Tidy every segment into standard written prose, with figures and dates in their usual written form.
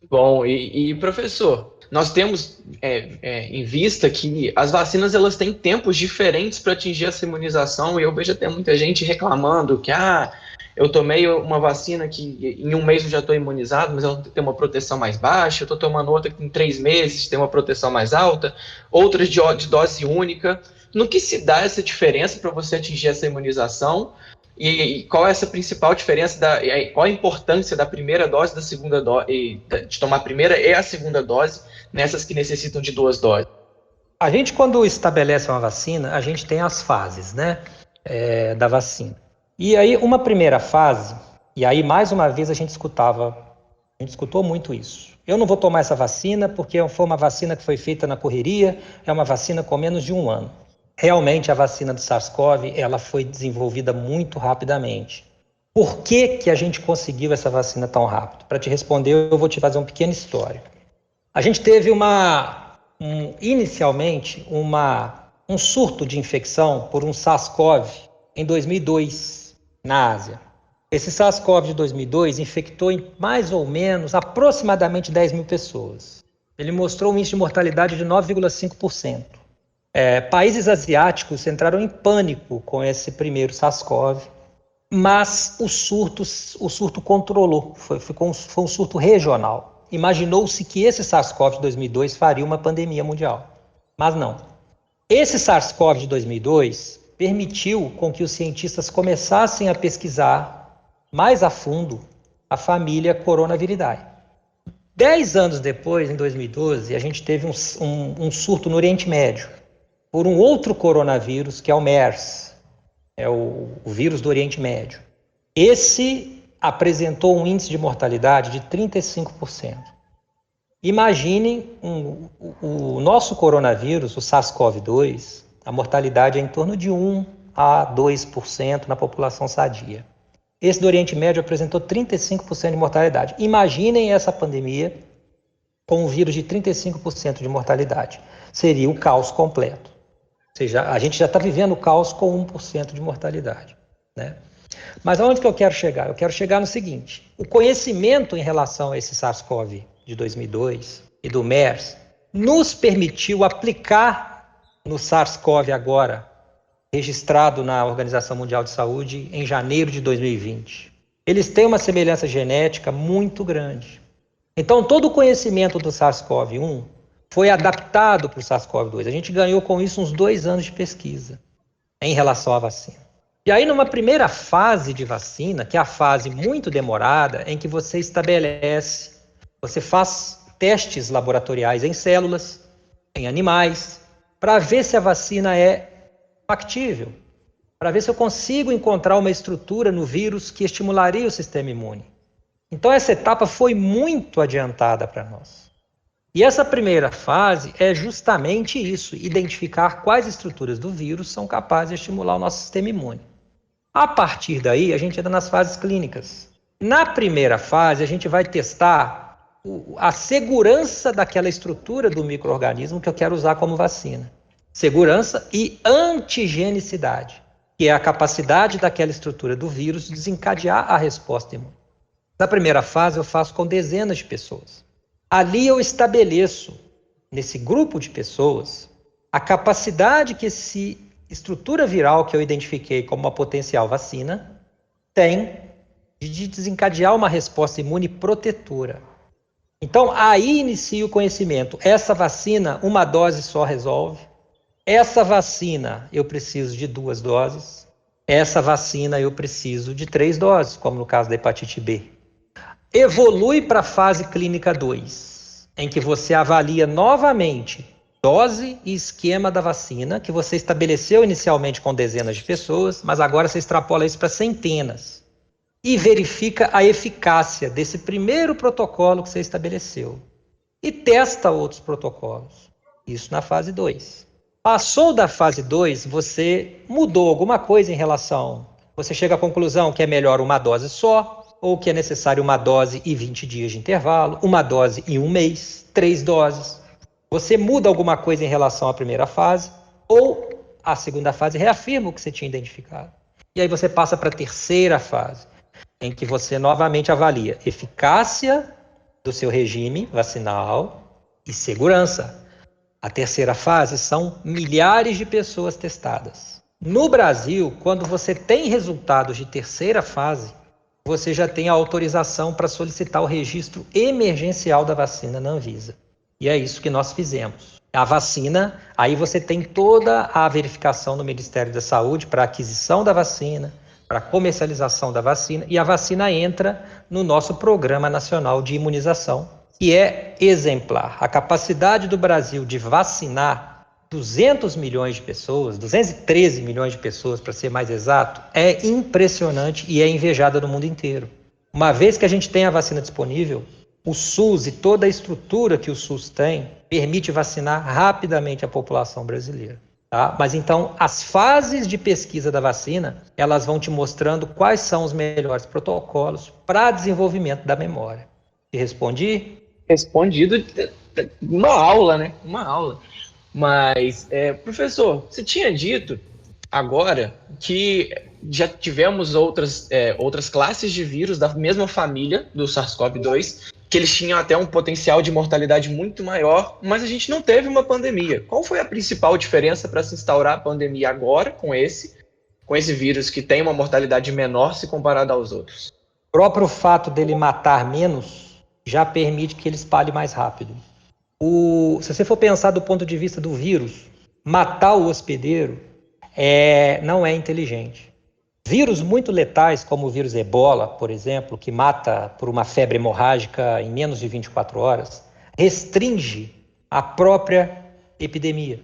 Bom, professor, nós temos em vista que as vacinas elas têm tempos diferentes para atingir essa imunização, e eu vejo até muita gente reclamando que eu tomei uma vacina que em um mês eu já estou imunizado, mas ela tem uma proteção mais baixa, eu estou tomando outra que em 3 meses tem uma proteção mais alta, outras de dose única. No que se dá essa diferença para você atingir essa imunização? E qual é essa principal diferença, qual a importância da primeira dose, da segunda dose, de tomar a primeira e a segunda dose, nessas que necessitam de 2 doses? A gente, quando estabelece uma vacina, a gente tem as fases, né, da vacina. E aí, uma primeira fase, e aí, mais uma vez, a gente escutou muito isso. Eu não vou tomar essa vacina porque foi uma vacina que foi feita na correria, é uma vacina com menos de 1 ano. Realmente, a vacina do SARS-CoV, ela foi desenvolvida muito rapidamente. Por que que a gente conseguiu essa vacina tão rápido? Para te responder, eu vou te fazer um pequeno histórico. A gente teve inicialmente um surto de infecção por um SARS-CoV em 2002, na Ásia. Esse SARS-CoV de 2002 infectou em mais ou menos, aproximadamente 10 mil pessoas. Ele mostrou um índice de mortalidade de 9,5%. Países asiáticos entraram em pânico com esse primeiro SARS-CoV, mas o surto controlou, foi um surto regional. Imaginou-se que esse SARS-CoV de 2002 faria uma pandemia mundial, mas não. Esse SARS-CoV de 2002 permitiu com que os cientistas começassem a pesquisar mais a fundo a família Coronaviridae. 10 anos depois, em 2012, a gente teve um surto no Oriente Médio por um outro coronavírus, que é o MERS, é o vírus do Oriente Médio. Esse apresentou um índice de mortalidade de 35%. Imaginem o nosso coronavírus, o SARS-CoV-2, a mortalidade é em torno de 1 a 2% na população sadia. Esse do Oriente Médio apresentou 35% de mortalidade. Imaginem essa pandemia com um vírus de 35% de mortalidade. Seria o caos completo. Ou seja, a gente já está vivendo o caos com 1% de mortalidade, né? Mas aonde que eu quero chegar? Eu quero chegar no seguinte: o conhecimento em relação a esse SARS-CoV de 2002 e do MERS nos permitiu aplicar no SARS-CoV agora, registrado na Organização Mundial de Saúde em janeiro de 2020. Eles têm uma semelhança genética muito grande. Então, todo o conhecimento do SARS-CoV-1 foi adaptado para o SARS-CoV-2. A gente ganhou com isso uns 2 anos de pesquisa em relação à vacina. E aí, numa primeira fase de vacina, que é a fase muito demorada, em que você faz testes laboratoriais em células, em animais, para ver se a vacina é factível, para ver se eu consigo encontrar uma estrutura no vírus que estimularia o sistema imune. Então, essa etapa foi muito adiantada para nós. E essa primeira fase é justamente isso, identificar quais estruturas do vírus são capazes de estimular o nosso sistema imune. A partir daí, a gente entra nas fases clínicas. Na primeira fase, a gente vai testar a segurança daquela estrutura do micro-organismo que eu quero usar como vacina. Segurança e antigenicidade, que é a capacidade daquela estrutura do vírus de desencadear a resposta imune. Na primeira fase, eu faço com dezenas de pessoas. Ali eu estabeleço, nesse grupo de pessoas, a capacidade que essa estrutura viral que eu identifiquei como uma potencial vacina tem de desencadear uma resposta imune protetora. Então, aí inicia o conhecimento. Essa vacina, uma dose só resolve. Essa vacina, eu preciso de 2 doses. Essa vacina, eu preciso de 3 doses, como no caso da hepatite B. Evolui para a fase clínica 2, em que você avalia novamente dose e esquema da vacina, que você estabeleceu inicialmente com dezenas de pessoas, mas agora você extrapola isso para centenas. E verifica a eficácia desse primeiro protocolo que você estabeleceu. E testa outros protocolos. Isso na fase 2. Passou da fase 2, você mudou alguma coisa em relação. Você chega à conclusão que é melhor uma dose só, ou que é necessário uma dose e 20 dias de intervalo, uma dose em 1 mês, 3 doses. Você muda alguma coisa em relação à primeira fase, ou a segunda fase reafirma o que você tinha identificado. E aí você passa para a terceira fase, em que você novamente avalia eficácia do seu regime vacinal e segurança. A terceira fase são milhares de pessoas testadas. No Brasil, quando você tem resultados de terceira fase, você já tem a autorização para solicitar o registro emergencial da vacina na Anvisa. E é isso que nós fizemos. A vacina, aí você tem toda a verificação no Ministério da Saúde para a aquisição da vacina, para a comercialização da vacina, e a vacina entra no nosso Programa Nacional de Imunização, que é exemplar. A capacidade do Brasil de vacinar 200 milhões de pessoas, 213 milhões de pessoas, para ser mais exato, é impressionante e é invejada no mundo inteiro. Uma vez que a gente tem a vacina disponível, o SUS e toda a estrutura que o SUS tem permite vacinar rapidamente a população brasileira. Tá? Mas então, as fases de pesquisa da vacina, elas vão te mostrando quais são os melhores protocolos para desenvolvimento da memória. Te respondi? Respondido, uma aula, né? Uma aula. Mas, professor, você tinha dito agora que já tivemos outras classes de vírus da mesma família do SARS-CoV-2, que eles tinham até um potencial de mortalidade muito maior, mas a gente não teve uma pandemia. Qual foi a principal diferença para se instaurar a pandemia agora com esse vírus que tem uma mortalidade menor se comparado aos outros? O próprio fato dele matar menos já permite que ele espalhe mais rápido. Se você for pensar do ponto de vista do vírus, matar o hospedeiro não é inteligente. Vírus muito letais, como o vírus Ebola, por exemplo, que mata por uma febre hemorrágica em menos de 24 horas, restringe a própria epidemia.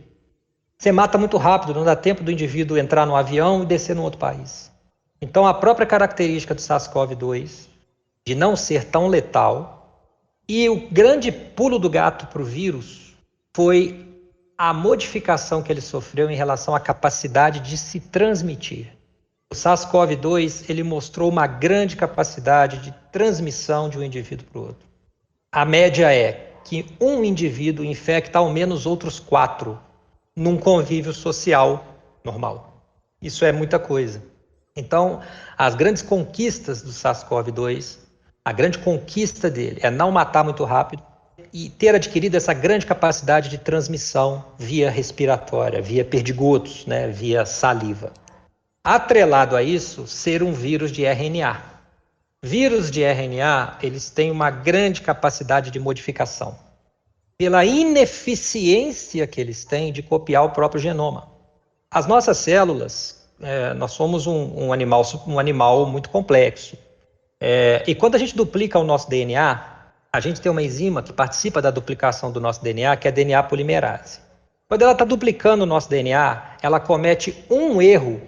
Você mata muito rápido, não dá tempo do indivíduo entrar no avião e descer num outro país. Então, a própria característica do SARS-CoV-2, de não ser tão letal, e o grande pulo do gato para o vírus foi a modificação que ele sofreu em relação à capacidade de se transmitir. O SARS-CoV-2 ele mostrou uma grande capacidade de transmissão de um indivíduo para o outro. A média é que um indivíduo infecta ao menos outros 4 num convívio social normal. Isso é muita coisa. Então, as grandes conquistas do SARS-CoV-2, a grande conquista dele é não matar muito rápido e ter adquirido essa grande capacidade de transmissão via respiratória, via perdigotos, né, via saliva. Atrelado a isso, ser um vírus de RNA. Vírus de RNA, eles têm uma grande capacidade de modificação, pela ineficiência que eles têm de copiar o próprio genoma. As nossas células, nós somos um animal muito complexo. E quando a gente duplica o nosso DNA, a gente tem uma enzima que participa da duplicação do nosso DNA, que é a DNA polimerase. Quando ela está duplicando o nosso DNA, ela comete um erro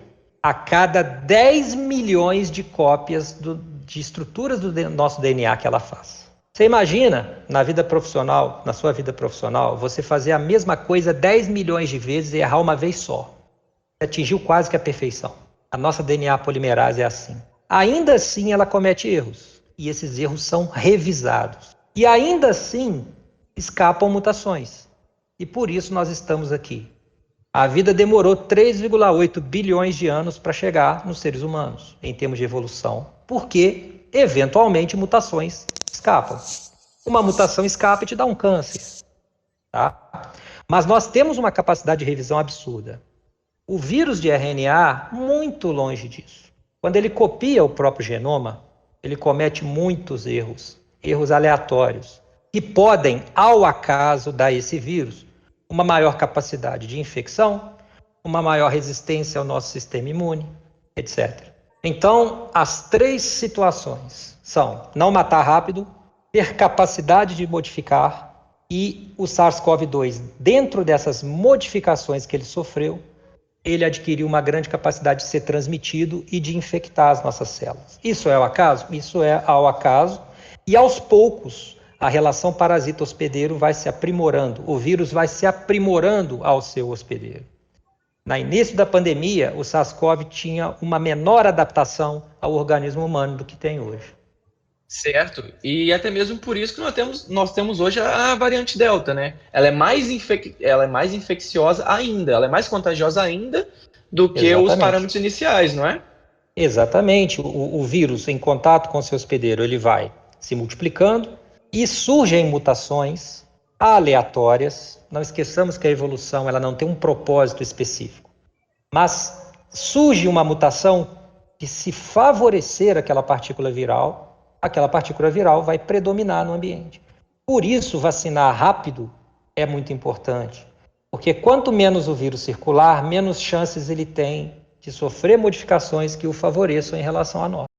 a cada 10 milhões de cópias de estruturas do nosso DNA que ela faz. Você imagina, na sua vida profissional, você fazer a mesma coisa 10 milhões de vezes e errar uma vez só. Você atingiu quase que a perfeição. A nossa DNA polimerase é assim. Ainda assim, ela comete erros. E esses erros são revisados. E ainda assim, escapam mutações. E por isso nós estamos aqui. A vida demorou 3,8 bilhões de anos para chegar nos seres humanos, em termos de evolução, porque, eventualmente, mutações escapam. Uma mutação escapa e te dá um câncer. Tá? Mas nós temos uma capacidade de revisão absurda. O vírus de RNA, muito longe disso. Quando ele copia o próprio genoma, ele comete muitos erros aleatórios, que podem, ao acaso, dar a esse vírus uma maior capacidade de infecção, uma maior resistência ao nosso sistema imune, etc. Então, as 3 situações são não matar rápido, ter capacidade de modificar e o SARS-CoV-2, dentro dessas modificações que ele sofreu, ele adquiriu uma grande capacidade de ser transmitido e de infectar as nossas células. Isso é ao acaso? Isso é ao acaso. E aos poucos, a relação parasita-hospedeiro vai se aprimorando. O vírus vai se aprimorando ao seu hospedeiro. No início da pandemia, o SARS-CoV tinha uma menor adaptação ao organismo humano do que tem hoje. Certo. E até mesmo por isso que nós temos hoje a variante Delta, né? Ela é mais infecciosa ainda, ela é mais contagiosa ainda do que Exatamente. Os parâmetros iniciais, não é? Exatamente. O vírus, em contato com o seu hospedeiro, ele vai se multiplicando e surgem mutações aleatórias. Não esqueçamos que a evolução ela não tem um propósito específico, mas surge uma mutação que, se favorecer aquela partícula viral vai predominar no ambiente. Por isso, vacinar rápido é muito importante, porque quanto menos o vírus circular, menos chances ele tem de sofrer modificações que o favoreçam em relação a nós.